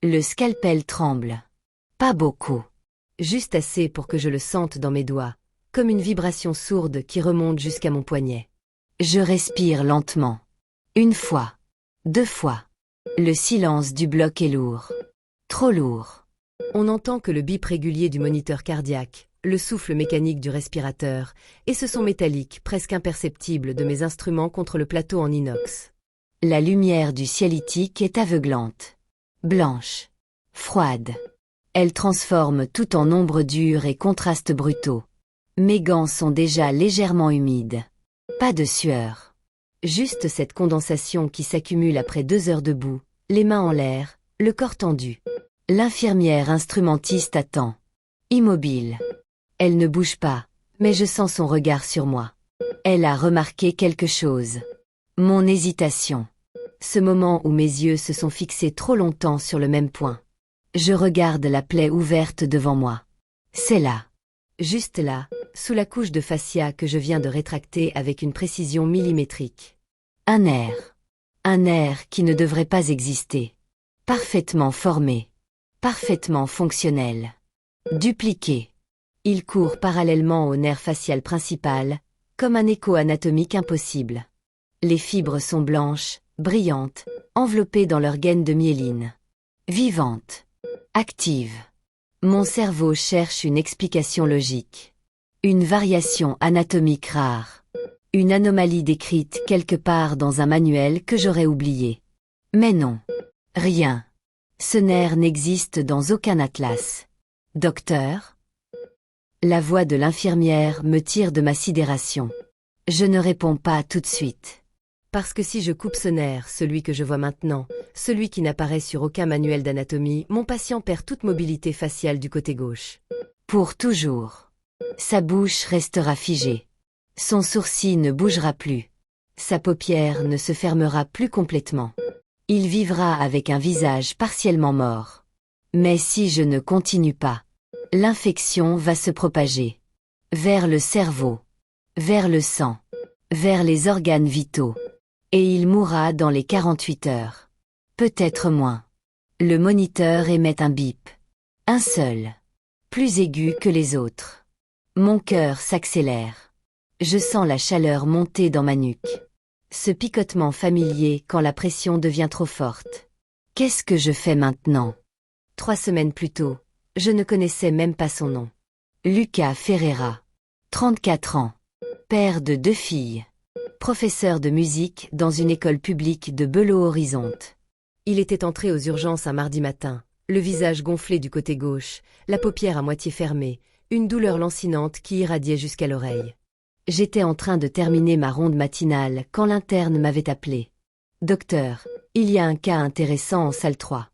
Le scalpel tremble. Pas beaucoup. Juste assez pour que je le sente dans mes doigts, comme une vibration sourde qui remonte jusqu'à mon poignet. Je respire lentement. Une fois. 2 fois. Le silence du bloc est lourd. Trop lourd. On n'entend que le bip régulier du moniteur cardiaque, le souffle mécanique du respirateur, et ce son métallique presque imperceptible de mes instruments contre le plateau en inox. La lumière du cielitique est aveuglante. Blanche. Froide. Elle transforme tout en ombre dure et contrastes brutaux. Mes gants sont déjà légèrement humides. Pas de sueur. Juste cette condensation qui s'accumule après 2 heures debout, les mains en l'air, le corps tendu. L'infirmière instrumentiste attend. Immobile. Elle ne bouge pas, mais je sens son regard sur moi. Elle a remarqué quelque chose. Mon hésitation. Ce moment où mes yeux se sont fixés trop longtemps sur le même point. Je regarde la plaie ouverte devant moi. C'est là. Juste là, sous la couche de fascia que je viens de rétracter avec une précision millimétrique. Un nerf. Un nerf qui ne devrait pas exister. Parfaitement formé. Parfaitement fonctionnel. Dupliqué. Il court parallèlement au nerf facial principal, comme un écho anatomique impossible. Les fibres sont blanches, brillantes, enveloppées dans leur gaine de myéline. Vivantes. Actives. Mon cerveau cherche une explication logique. Une variation anatomique rare. Une anomalie décrite quelque part dans un manuel que j'aurais oublié. Mais non. Rien. Ce nerf n'existe dans aucun atlas. Docteur ? La voix de l'infirmière me tire de ma sidération. Je ne réponds pas tout de suite. Parce que si je coupe ce nerf, celui que je vois maintenant, celui qui n'apparaît sur aucun manuel d'anatomie, mon patient perd toute mobilité faciale du côté gauche. Pour toujours. Sa bouche restera figée. Son sourcil ne bougera plus. Sa paupière ne se fermera plus complètement. Il vivra avec un visage partiellement mort. Mais si je ne continue pas, l'infection va se propager. Vers le cerveau. Vers le sang. Vers les organes vitaux. Et il mourra dans les 48 heures. Peut-être moins. Le moniteur émet un bip. Un seul. Plus aigu que les autres. Mon cœur s'accélère. Je sens la chaleur monter dans ma nuque. Ce picotement familier quand la pression devient trop forte. Qu'est-ce que je fais maintenant ? 3 semaines plus tôt, je ne connaissais même pas son nom. Lucas Ferreira. 34 ans. Père de 2 filles. Professeur de musique dans une école publique de Belo-Horizonte. Il était entré aux urgences un mardi matin, le visage gonflé du côté gauche, la paupière à moitié fermée, une douleur lancinante qui irradiait jusqu'à l'oreille. J'étais en train de terminer ma ronde matinale quand l'interne m'avait appelé. « Docteur, il y a un cas intéressant en salle 3.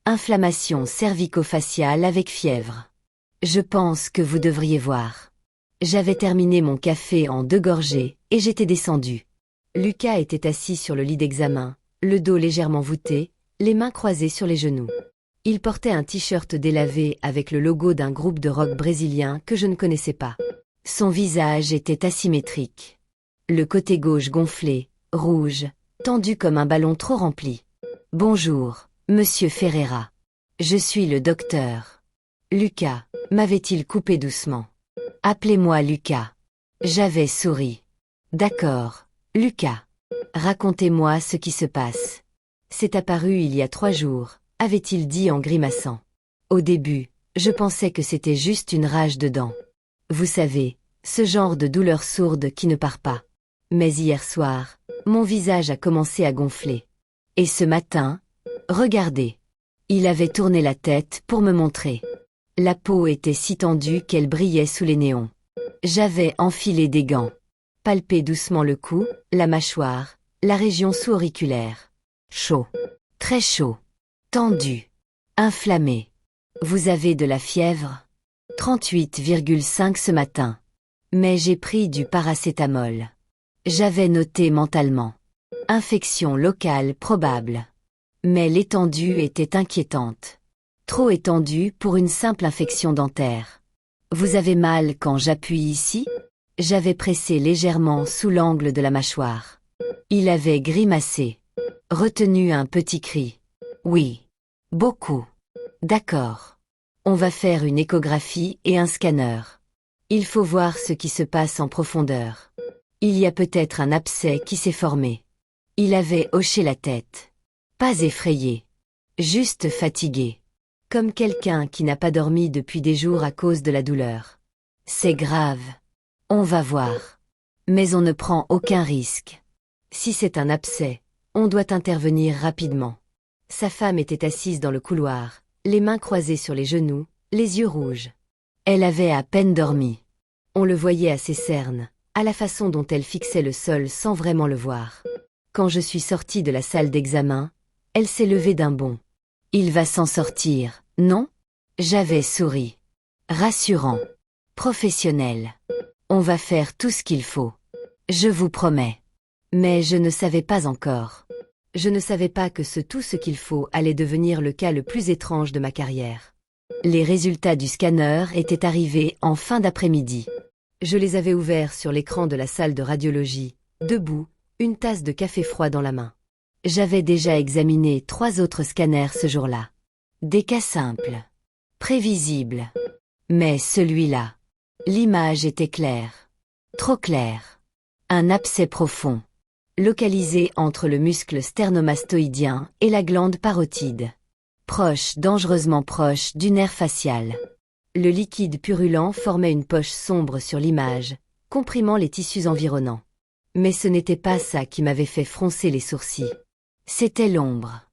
Inflammation cervico-faciale avec fièvre. Je pense que vous devriez voir. » J'avais terminé mon café en 2 gorgées et j'étais descendu. Lucas était assis sur le lit d'examen, le dos légèrement voûté, les mains croisées sur les genoux. Il portait un t-shirt délavé avec le logo d'un groupe de rock brésilien que je ne connaissais pas. Son visage était asymétrique. Le côté gauche gonflé, rouge, tendu comme un ballon trop rempli. « Bonjour, monsieur Ferreira. Je suis le docteur. » Lucas, m'avait-il coupé doucement. « Appelez-moi Lucas. » J'avais souri. « D'accord, Lucas. Racontez-moi ce qui se passe. » C'est apparu il y a 3 jours, avait-il dit en grimaçant. Au début, je pensais que c'était juste une rage de dents. Vous savez, ce genre de douleur sourde qui ne part pas. Mais hier soir, mon visage a commencé à gonfler. Et ce matin, regardez. Il avait tourné la tête pour me montrer. La peau était si tendue qu'elle brillait sous les néons. J'avais enfilé des gants. Palpé doucement le cou, la mâchoire, la région sous-auriculaire. Chaud. Très chaud. Tendu. Inflammé. Vous avez de la fièvre ? 38,5 ce matin. Mais j'ai pris du paracétamol. J'avais noté mentalement. Infection locale probable. Mais l'étendue était inquiétante. Trop étendue pour une simple infection dentaire. Vous avez mal quand j'appuie ici ? J'avais pressé légèrement sous l'angle de la mâchoire. Il avait grimacé. Retenu un petit cri. Oui. Beaucoup. D'accord. On va faire une échographie et un scanner. Il faut voir ce qui se passe en profondeur. Il y a peut-être un abcès qui s'est formé. Il avait hoché la tête. Pas effrayé. Juste fatigué. Comme quelqu'un qui n'a pas dormi depuis des jours à cause de la douleur. C'est grave. On va voir. Mais on ne prend aucun risque. Si c'est un abcès, on doit intervenir rapidement. Sa femme était assise dans le couloir, les mains croisées sur les genoux, les yeux rouges. Elle avait à peine dormi. On le voyait à ses cernes, à la façon dont elle fixait le sol sans vraiment le voir. Quand je suis sortie de la salle d'examen, elle s'est levée d'un bond. Il va s'en sortir, non? J'avais souri. Rassurant. Professionnel. On va faire tout ce qu'il faut. Je vous promets. Mais je ne savais pas encore. Je ne savais pas que tout ce qu'il faut allait devenir le cas le plus étrange de ma carrière. Les résultats du scanner étaient arrivés en fin d'après-midi. Je les avais ouverts sur l'écran de la salle de radiologie, debout, une tasse de café froid dans la main. J'avais déjà examiné 3 autres scanners ce jour-là. Des cas simples. Prévisibles. Mais celui-là. L'image était claire. Trop claire. Un abcès profond. Localisé entre le muscle sternomastoïdien et la glande parotide. Proche, dangereusement proche, du nerf facial. Le liquide purulent formait une poche sombre sur l'image, comprimant les tissus environnants. Mais ce n'était pas ça qui m'avait fait froncer les sourcils. C'était l'ombre.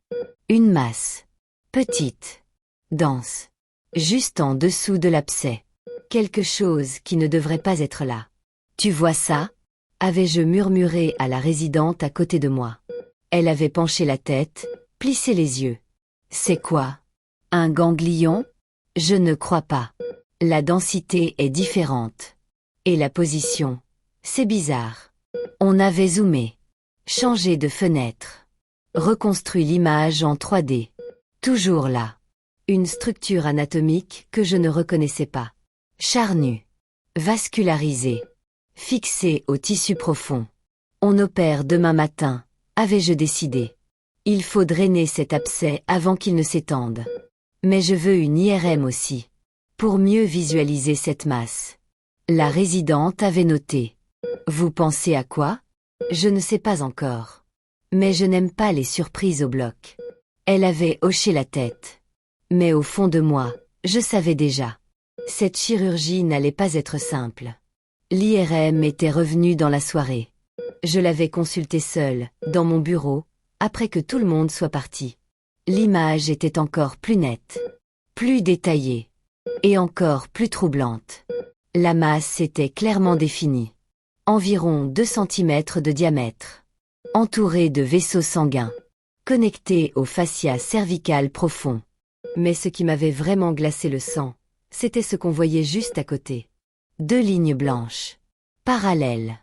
Une masse. Petite. Dense. Juste en dessous de l'abcès. Quelque chose qui ne devrait pas être là. Tu vois ça? Avais-je murmuré à la résidente à côté de moi. Elle avait penché la tête, plissé les yeux. C'est quoi? Un ganglion? Je ne crois pas. La densité est différente. Et la position? C'est bizarre. On avait zoomé. Changé de fenêtre. Reconstruit l'image en 3D. Toujours là. Une structure anatomique que je ne reconnaissais pas. Charnue. Vascularisée. Fixée au tissu profond. On opère demain matin, avais-je décidé. Il faut drainer cet abcès avant qu'il ne s'étende. Mais je veux une IRM aussi. Pour mieux visualiser cette masse. La résidente avait noté. Vous pensez à quoi? Je ne sais pas encore. Mais je n'aime pas les surprises au bloc. Elle avait hoché la tête. Mais au fond de moi, je savais déjà. Cette chirurgie n'allait pas être simple. L'IRM était revenue dans la soirée. Je l'avais consultée seule, dans mon bureau, après que tout le monde soit parti. L'image était encore plus nette, plus détaillée, et encore plus troublante. La masse était clairement définie. Environ 2 cm de diamètre. Entourée de vaisseaux sanguins. Connectés au fascia cervical profond. Mais ce qui m'avait vraiment glacé le sang, c'était ce qu'on voyait juste à côté. 2 lignes blanches. Parallèles.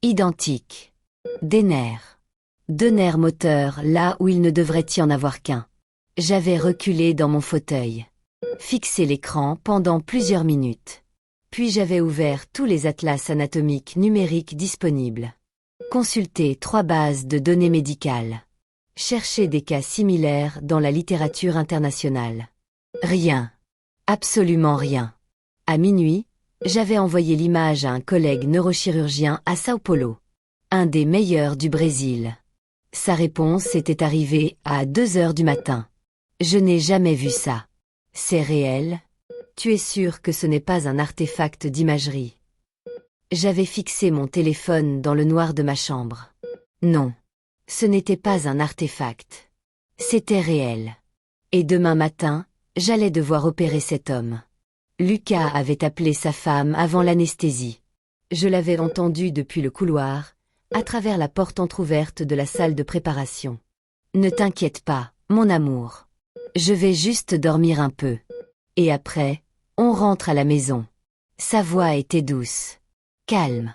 Identiques. Des nerfs. 2 nerfs moteurs là où il ne devrait y en avoir qu'un. J'avais reculé dans mon fauteuil. Fixé l'écran pendant plusieurs minutes. Puis j'avais ouvert tous les atlas anatomiques numériques disponibles. Consulté 3 bases de données médicales. Cherché des cas similaires dans la littérature internationale. Rien. Absolument rien. À minuit, j'avais envoyé l'image à un collègue neurochirurgien à Sao Paulo. Un des meilleurs du Brésil. Sa réponse était arrivée à 2 heures du matin. Je n'ai jamais vu ça. C'est réel? Tu es sûr que ce n'est pas un artefact d'imagerie? J'avais fixé mon téléphone dans le noir de ma chambre. Non. Ce n'était pas un artefact. C'était réel. Et demain matin, j'allais devoir opérer cet homme. Lucas avait appelé sa femme avant l'anesthésie. Je l'avais entendu depuis le couloir, à travers la porte entr'ouverte de la salle de préparation. Ne t'inquiète pas, mon amour. Je vais juste dormir un peu. Et après, on rentre à la maison. Sa voix était douce, calme,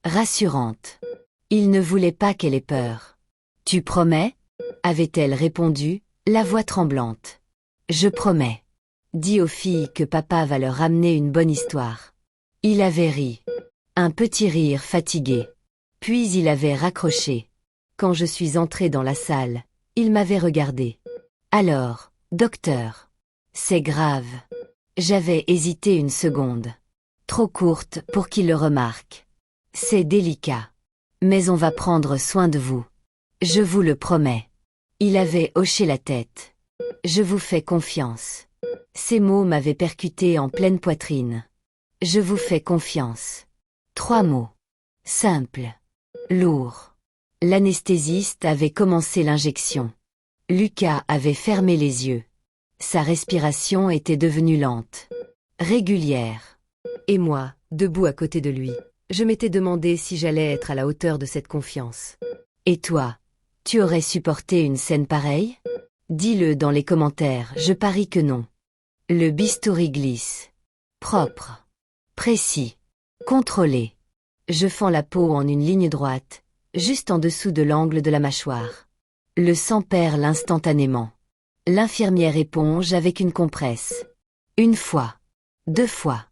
rassurante. Il ne voulait pas qu'elle ait peur. Tu promets? Avait-elle répondu, la voix tremblante. Je promets. Dis aux filles que papa va leur ramener une bonne histoire. Il avait ri. Un petit rire fatigué. Puis il avait raccroché. Quand je suis entrée dans la salle, il m'avait regardé. Alors, docteur, C'est grave. J'avais hésité une seconde. Trop courte pour qu'il le remarque. C'est délicat. Mais on va prendre soin de vous. Je vous le promets. Il avait hoché la tête. Je vous fais confiance. Ces mots m'avaient percuté en pleine poitrine. Je vous fais confiance. 3 mots. Simples. Lourds. L'anesthésiste avait commencé l'injection. Lucas avait fermé les yeux. Sa respiration était devenue lente. Régulière. Et moi, debout à côté de lui, je m'étais demandé si j'allais être à la hauteur de cette confiance. Et toi, tu aurais supporté une scène pareille? Dis-le dans les commentaires, je parie que non. Le bistouri glisse. Propre. Précis. Contrôlé. Je fends la peau en une ligne droite, juste en dessous de l'angle de la mâchoire. Le sang perle instantanément. L'infirmière éponge avec une compresse. 1 fois. 2 fois.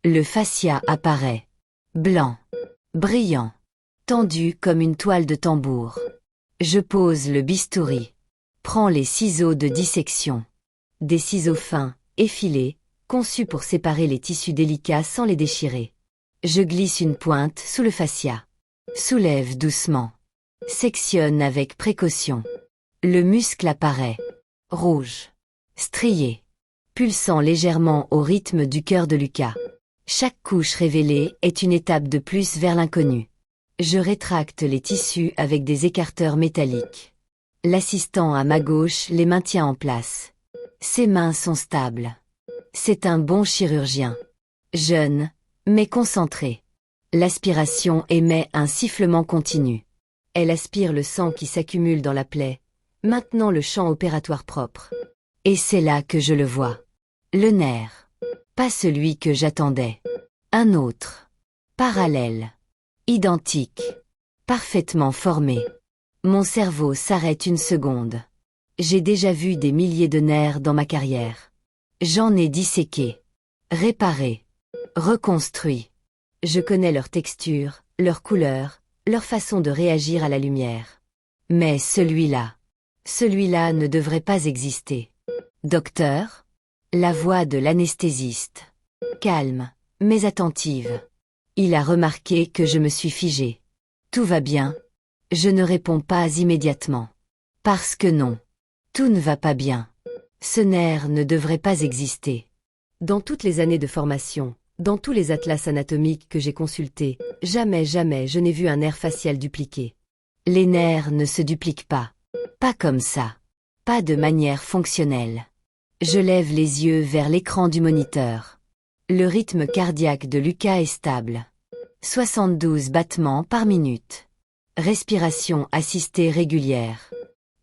Le fascia apparaît. Blanc. Brillant. Tendu comme une toile de tambour. Je pose le bistouri. Prends les ciseaux de dissection. Des ciseaux fins, effilés, conçus pour séparer les tissus délicats sans les déchirer. Je glisse une pointe sous le fascia. Soulève doucement. Sectionne avec précaution. Le muscle apparaît. Rouge. Strié. Pulsant légèrement au rythme du cœur de Lucas. Chaque couche révélée est une étape de plus vers l'inconnu. Je rétracte les tissus avec des écarteurs métalliques. L'assistant à ma gauche les maintient en place. Ses mains sont stables. C'est un bon chirurgien. Jeune, mais concentré. L'aspiration émet un sifflement continu. Elle aspire le sang qui s'accumule dans la plaie, maintenant le champ opératoire propre. Et c'est là que je le vois. Le nerf. Pas celui que j'attendais. Un autre. Parallèle. Identique. Parfaitement formé. Mon cerveau s'arrête une seconde. J'ai déjà vu des milliers de nerfs dans ma carrière. J'en ai disséqué. Réparé. Reconstruit. Je connais leur texture, leur couleur, leur façon de réagir à la lumière. Mais celui-là ne devrait pas exister. Docteur? La voix de l'anesthésiste. Calme, mais attentive. Il a remarqué que je me suis figée. Tout va bien? Je ne réponds pas immédiatement. Parce que non. Tout ne va pas bien. Ce nerf ne devrait pas exister. Dans toutes les années de formation, dans tous les atlas anatomiques que j'ai consultés, jamais je n'ai vu un nerf facial dupliqué. Les nerfs ne se dupliquent pas. Pas comme ça. Pas de manière fonctionnelle. Je lève les yeux vers l'écran du moniteur. Le rythme cardiaque de Lucas est stable. 72 battements par minute. Respiration assistée régulière.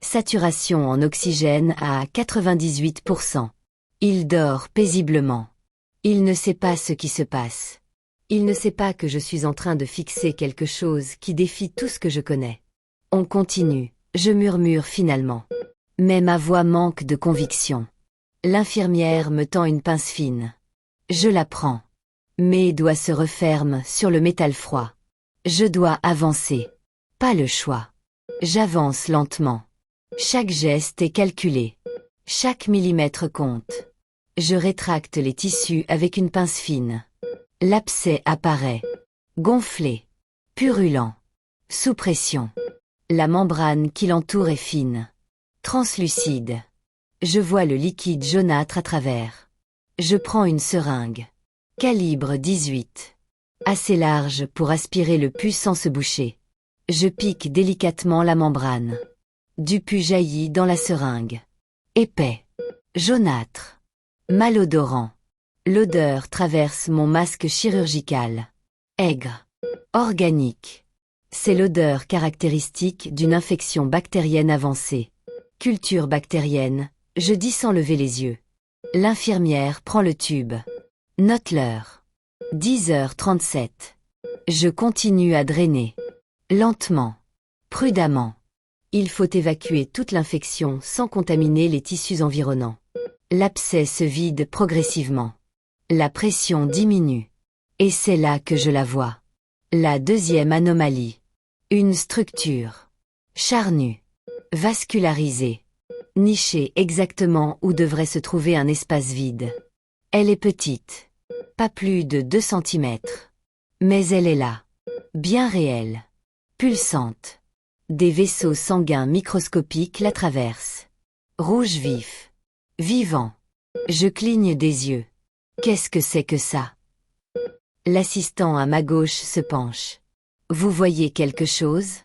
Saturation en oxygène à 98%. Il dort paisiblement. Il ne sait pas ce qui se passe. Il ne sait pas que je suis en train de fixer quelque chose qui défie tout ce que je connais. On continue, je murmure finalement. Mais ma voix manque de conviction. L'infirmière me tend une pince fine. Je la prends. Mes doigts se referment sur le métal froid. Je dois avancer. Pas le choix. J'avance lentement. Chaque geste est calculé. Chaque millimètre compte. Je rétracte les tissus avec une pince fine. L'abcès apparaît. Gonflé. Purulent. Sous pression. La membrane qui l'entoure est fine. Translucide. Je vois le liquide jaunâtre à travers. Je prends une seringue. Calibre 18. Assez large pour aspirer le pus sans se boucher. Je pique délicatement la membrane. Du pus jaillit dans la seringue. Épais. Jaunâtre. Malodorant. L'odeur traverse mon masque chirurgical. Aigre. Organique. C'est l'odeur caractéristique d'une infection bactérienne avancée. Culture bactérienne, je dis sans lever les yeux. L'infirmière prend le tube. Note l'heure. 10h37. Je continue à drainer. Lentement. Prudemment. Il faut évacuer toute l'infection sans contaminer les tissus environnants. L'abcès se vide progressivement. La pression diminue. Et c'est là que je la vois. La deuxième anomalie. Une structure. Charnue. Vascularisée. nichée exactement où devrait se trouver un espace vide. Elle est petite, pas plus de 2 centimètres. Mais elle est là, bien réelle, pulsante. Des vaisseaux sanguins microscopiques la traversent. Rouge vif, vivant. Je cligne des yeux. Qu'est-ce que c'est que ça? L'assistant à ma gauche se penche. Vous voyez quelque chose?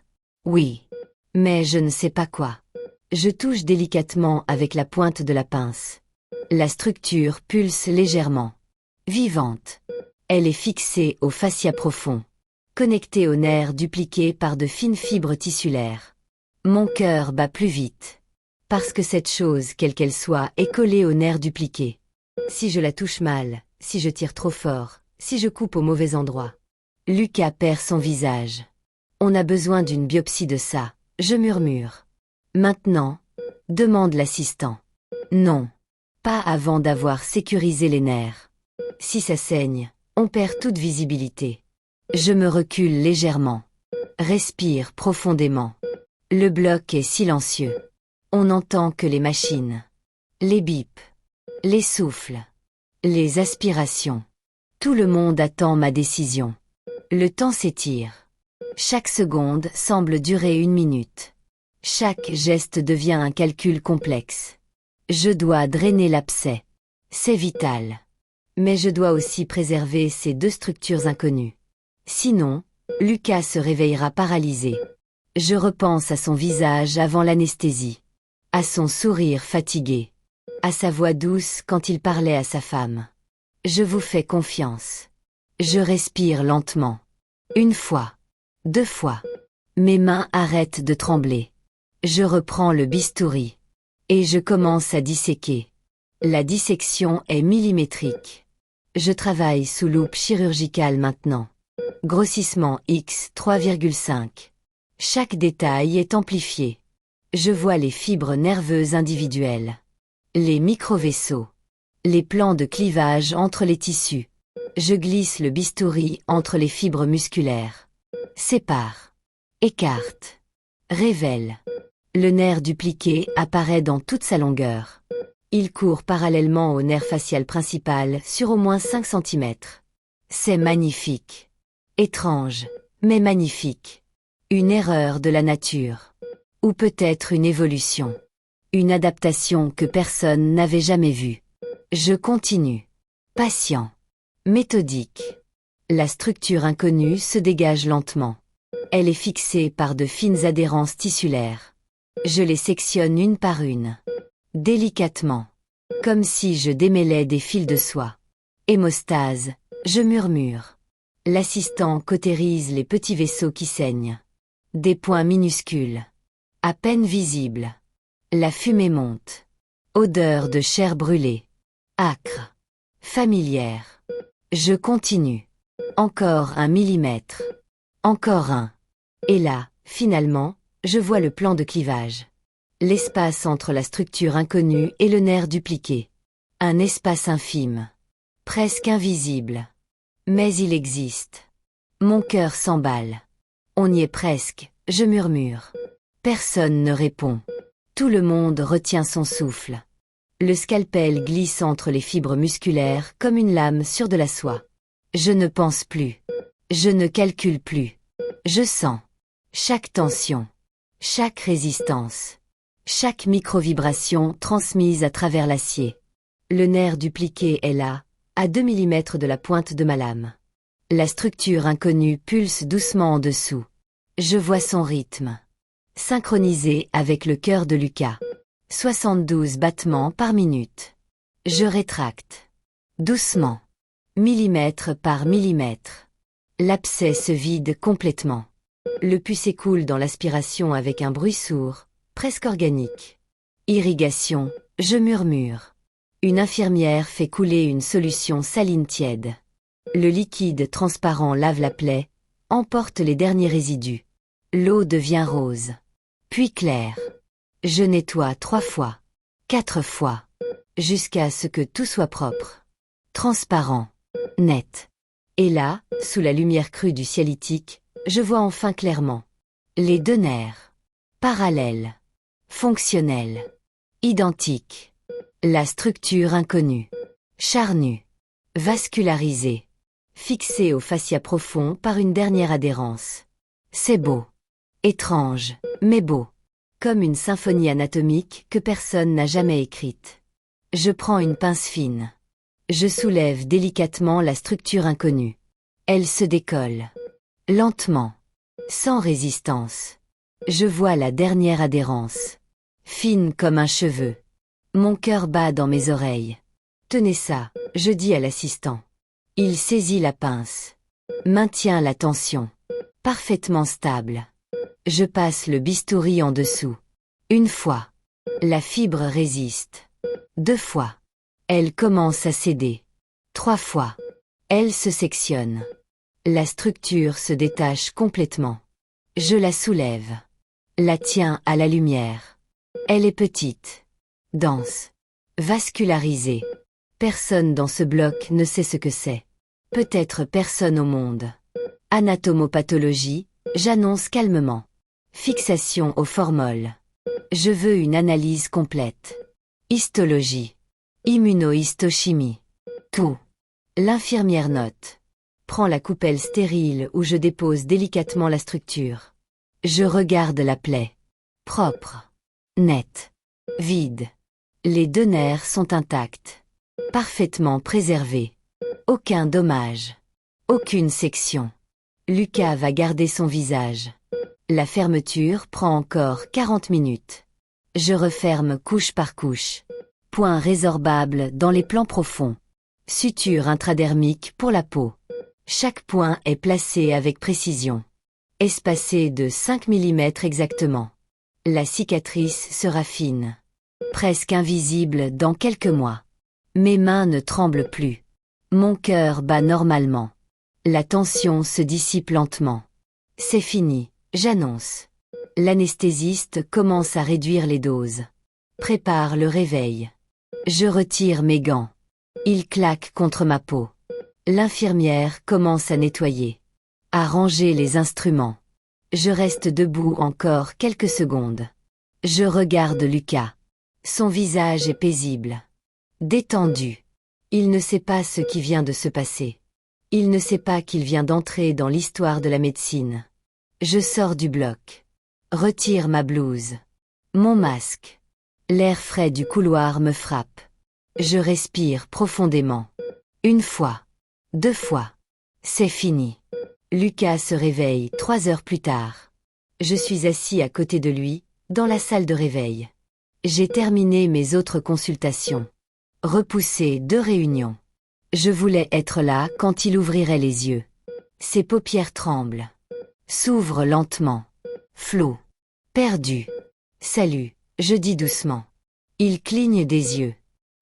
Oui. Mais je ne sais pas quoi. Je touche délicatement avec la pointe de la pince. La structure pulse légèrement. Vivante. Elle est fixée au fascia profond. Connectée au nerf dupliqué par de fines fibres tissulaires. Mon cœur bat plus vite. Parce que cette chose, quelle qu'elle soit, est collée au nerf dupliqué. Si je la touche mal, si je tire trop fort, si je coupe au mauvais endroit. Lucas perd son visage. On a besoin d'une biopsie de ça, je murmure. Maintenant? Demande l'assistant. Non. Pas avant d'avoir sécurisé les nerfs. Si ça saigne, on perd toute visibilité. Je me recule légèrement. Respire profondément. Le bloc est silencieux. On n'entend que les machines. Les bips. Les souffles. Les aspirations. Tout le monde attend ma décision. Le temps s'étire. Chaque seconde semble durer 1 minute. Chaque geste devient un calcul complexe. Je dois drainer l'abcès. C'est vital. Mais je dois aussi préserver ces 2 structures inconnues. Sinon, Lucas se réveillera paralysé. Je repense à son visage avant l'anesthésie. À son sourire fatigué. À sa voix douce quand il parlait à sa femme. Je vous fais confiance. Je respire lentement. 1 fois. 2 fois. Mes mains arrêtent de trembler. Je reprends le bistouri. Et je commence à disséquer. La dissection est millimétrique. Je travaille sous loupe chirurgicale maintenant. Grossissement X 3,5. Chaque détail est amplifié. Je vois les fibres nerveuses individuelles. Les microvaisseaux. Les plans de clivage entre les tissus. Je glisse le bistouri entre les fibres musculaires. Sépare. Écarte. Révèle. Le nerf dupliqué apparaît dans toute sa longueur. Il court parallèlement au nerf facial principal sur au moins 5 centimètres. C'est magnifique. Étrange, mais magnifique. Une erreur de la nature. Ou peut-être une évolution. Une adaptation que personne n'avait jamais vue. Je continue. Patient. Méthodique. La structure inconnue se dégage lentement. Elle est fixée par de fines adhérences tissulaires. Je les sectionne une par une. Délicatement. Comme si je démêlais des fils de soie. Hémostase, je murmure. L'assistant cautérise les petits vaisseaux qui saignent. Des points minuscules. À peine visibles. La fumée monte. Odeur de chair brûlée. Âcre. Familière. Je continue. Encore 1 millimètre. Encore un. Et là, finalement, je vois le plan de clivage. L'espace entre la structure inconnue et le nerf dupliqué. Un espace infime. Presque invisible. Mais il existe. Mon cœur s'emballe. On y est presque, je murmure. Personne ne répond. Tout le monde retient son souffle. Le scalpel glisse entre les fibres musculaires comme une lame sur de la soie. Je ne pense plus. Je ne calcule plus. Je sens. Chaque tension. Chaque résistance. Chaque micro-vibration transmise à travers l'acier. Le nerf dupliqué est là, à 2 millimètres de la pointe de ma lame. La structure inconnue pulse doucement en dessous. Je vois son rythme. Synchronisé avec le cœur de Lucas. 72 battements par minute. Je rétracte. Doucement. Millimètre par millimètre. L'abcès se vide complètement. Le pus s'écoule dans l'aspiration avec un bruit sourd, presque organique. Irrigation, je murmure. Une infirmière fait couler une solution saline tiède. Le liquide transparent lave la plaie, emporte les derniers résidus. L'eau devient rose. Puis claire. Je nettoie 3 fois. 4 fois. Jusqu'à ce que tout soit propre. Transparent. Net. Et là, sous la lumière crue du cielitique, je vois enfin clairement. Les 2 nerfs. Parallèles. Fonctionnels. Identique. La structure inconnue. Charnue. Vascularisée. Fixée au fascia profond par une dernière adhérence. C'est beau. Étrange, mais beau. Comme une symphonie anatomique que personne n'a jamais écrite. Je prends une pince fine. Je soulève délicatement la structure inconnue. Elle se décolle. Lentement. Sans résistance. Je vois la dernière adhérence. Fine comme un cheveu. Mon cœur bat dans mes oreilles. Tenez ça, je dis à l'assistant. Il saisit la pince. Maintient la tension. Parfaitement stable. Je passe le bistouri en dessous. Une fois. La fibre résiste. 2 fois. Elle commence à céder. 3 fois. Elle se sectionne. La structure se détache complètement. Je la soulève. La tiens à la lumière. Elle est petite. Dense. Vascularisée. Personne dans ce bloc ne sait ce que c'est. Peut-être personne au monde. Anatomopathologie, j'annonce calmement. Fixation au formol. Je veux une analyse complète. Histologie. Immunohistochimie. Tout. L'infirmière note. Prend la coupelle stérile où je dépose délicatement la structure. Je regarde la plaie. Propre. Nette. Vide. Les 2 nerfs sont intacts. Parfaitement préservés. Aucun dommage. Aucune section. Lucas va garder son visage. La fermeture prend encore 40 minutes. Je referme couche par couche. Point résorbable dans les plans profonds. Suture intradermique pour la peau. Chaque point est placé avec précision. Espacé de 5 mm exactement. La cicatrice sera fine. Presque invisible dans quelques mois. Mes mains ne tremblent plus. Mon cœur bat normalement. La tension se dissipe lentement. C'est fini, j'annonce. L'anesthésiste commence à réduire les doses. Prépare le réveil. Je retire mes gants. Ils claquent contre ma peau. L'infirmière commence à nettoyer. À ranger les instruments. Je reste debout encore quelques secondes. Je regarde Lucas. Son visage est paisible. Détendu. Il ne sait pas ce qui vient de se passer. Il ne sait pas qu'il vient d'entrer dans l'histoire de la médecine. Je sors du bloc. Retire ma blouse. Mon masque. L'air frais du couloir me frappe. Je respire profondément. 1 fois. 2 fois. C'est fini. Lucas se réveille 3 heures plus tard. Je suis assis à côté de lui, dans la salle de réveil. J'ai terminé mes autres consultations. Repoussé 2 réunions. Je voulais être là quand il ouvrirait les yeux. Ses paupières tremblent. S'ouvrent lentement. Flot. Perdu. Salut, je dis doucement. Il cligne des yeux.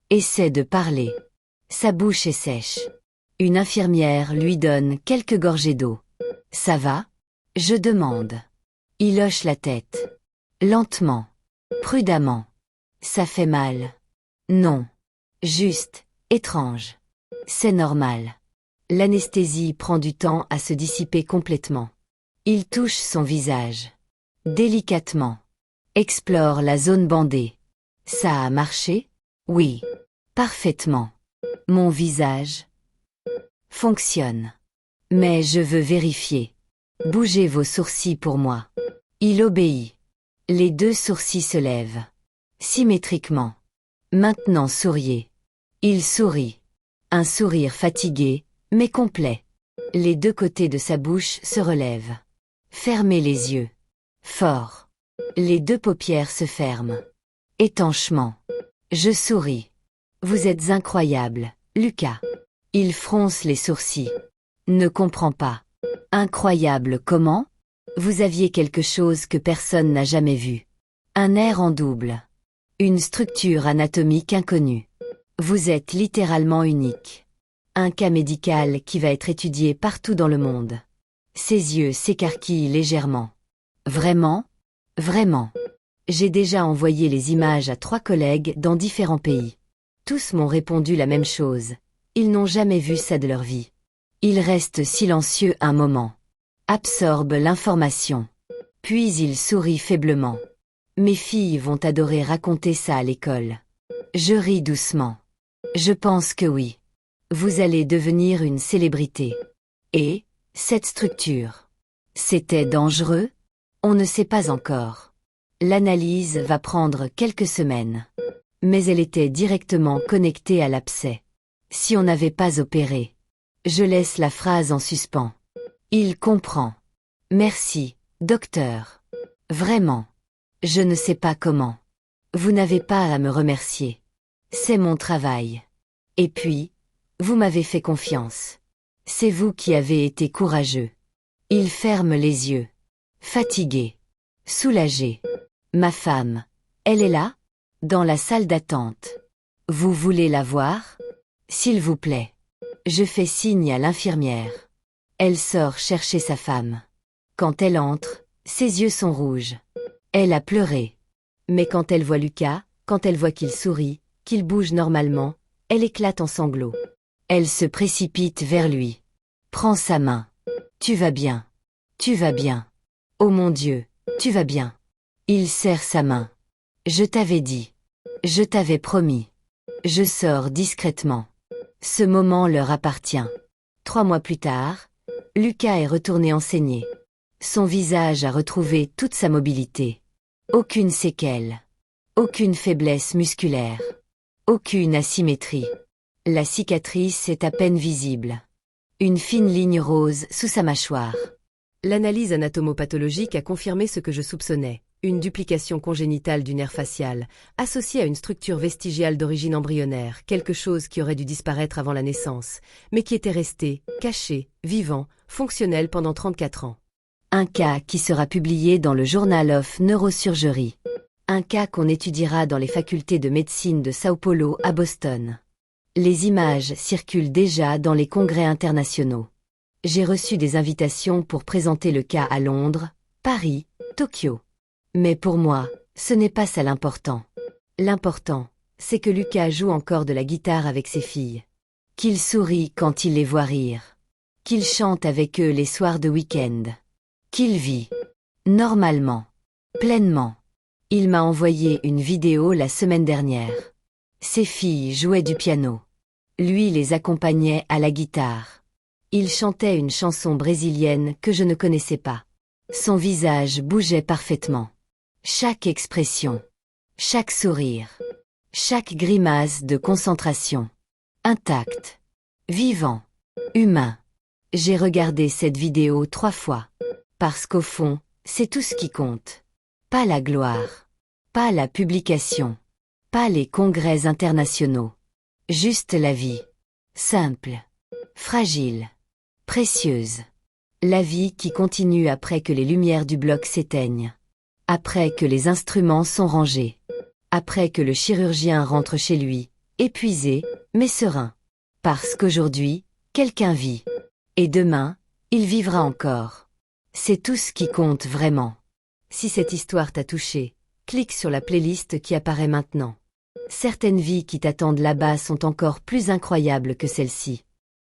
Essaie de parler. Sa bouche est sèche. Une infirmière lui donne quelques gorgées d'eau. Ça va? Je demande. Il hoche la tête. Lentement. Prudemment. Ça fait mal. Non. Juste, étrange. C'est normal. L'anesthésie prend du temps à se dissiper complètement. Il touche son visage. Délicatement. Explore la zone bandée. Ça a marché? Oui. Parfaitement. Mon visage fonctionne. Mais je veux vérifier. Bougez vos sourcils pour moi. Il obéit. Les 2 sourcils se lèvent. Symétriquement. Maintenant souriez. Il sourit. Un sourire fatigué, mais complet. Les 2 côtés de sa bouche se relèvent. Fermez les yeux. Fort. Les 2 paupières se ferment. Étanchement. Je souris. Vous êtes incroyable, Lucas. Il fronce les sourcils. Ne comprends pas. Incroyable comment? Vous aviez quelque chose que personne n'a jamais vu. Un air en double. Une structure anatomique inconnue. Vous êtes littéralement unique. Un cas médical qui va être étudié partout dans le monde. Ses yeux s'écarquillent légèrement. Vraiment? Vraiment. J'ai déjà envoyé les images à 3 collègues dans différents pays. Tous m'ont répondu la même chose. Ils n'ont jamais vu ça de leur vie. Ils restent silencieux un moment. Absorbent l'information. Puis ils sourient faiblement. Mes filles vont adorer raconter ça à l'école. Je ris doucement. Je pense que oui. Vous allez devenir une célébrité. Et, cette structure. C'était dangereux? On ne sait pas encore. L'analyse va prendre quelques semaines. Mais elle était directement connectée à l'abcès. Si on n'avait pas opéré. Je laisse la phrase en suspens. Il comprend. Merci, docteur. Vraiment. Je ne sais pas comment. Vous n'avez pas à me remercier. C'est mon travail. Et puis, vous m'avez fait confiance. C'est vous qui avez été courageux. Il ferme les yeux. Fatigué. Soulagé. Ma femme. Elle est là? Dans la salle d'attente. Vous voulez la voir? S'il vous plaît. Je fais signe à l'infirmière. Elle sort chercher sa femme. Quand elle entre, ses yeux sont rouges. Elle a pleuré. Mais quand elle voit Lucas, quand elle voit qu'il sourit, qu'il bouge normalement, elle éclate en sanglots. Elle se précipite vers lui. Prends sa main. Tu vas bien. Tu vas bien. Oh mon Dieu, tu vas bien. Il serre sa main. Je t'avais dit. Je t'avais promis. Je sors discrètement. Ce moment leur appartient. 3 mois plus tard, Lucas est retourné enseigner. Son visage a retrouvé toute sa mobilité. Aucune séquelle. Aucune faiblesse musculaire. Aucune asymétrie. La cicatrice est à peine visible. Une fine ligne rose sous sa mâchoire. L'analyse anatomopathologique a confirmé ce que je soupçonnais. Une duplication congénitale du nerf facial, associée à une structure vestigiale d'origine embryonnaire, quelque chose qui aurait dû disparaître avant la naissance, mais qui était resté, caché, vivant, fonctionnel pendant 34 ans. Un cas qui sera publié dans le Journal of Neurosurgery. Un cas qu'on étudiera dans les facultés de médecine de São Paulo à Boston. Les images circulent déjà dans les congrès internationaux. J'ai reçu des invitations pour présenter le cas à Londres, Paris, Tokyo. Mais pour moi, ce n'est pas ça l'important. L'important, c'est que Lucas joue encore de la guitare avec ses filles. Qu'il sourit quand il les voit rire. Qu'il chante avec eux les soirs de week-end. Qu'il vit. Normalement. Pleinement. Il m'a envoyé une vidéo la semaine dernière. Ses filles jouaient du piano. Lui les accompagnait à la guitare. Il chantait une chanson brésilienne que je ne connaissais pas. Son visage bougeait parfaitement. Chaque expression. Chaque sourire. Chaque grimace de concentration. Intact. Vivant. Humain. J'ai regardé cette vidéo 3 fois. Parce qu'au fond, c'est tout ce qui compte. Pas la gloire. Pas la publication. Pas les congrès internationaux. Juste la vie. Simple. Fragile. Précieuse. La vie qui continue après que les lumières du bloc s'éteignent. Après que les instruments sont rangés. Après que le chirurgien rentre chez lui, épuisé, mais serein. Parce qu'aujourd'hui, quelqu'un vit. Et demain, il vivra encore. C'est tout ce qui compte vraiment. Si cette histoire t'a touché, clique sur la playlist qui apparaît maintenant. Certaines vies qui t'attendent là-bas sont encore plus incroyables que celle-ci.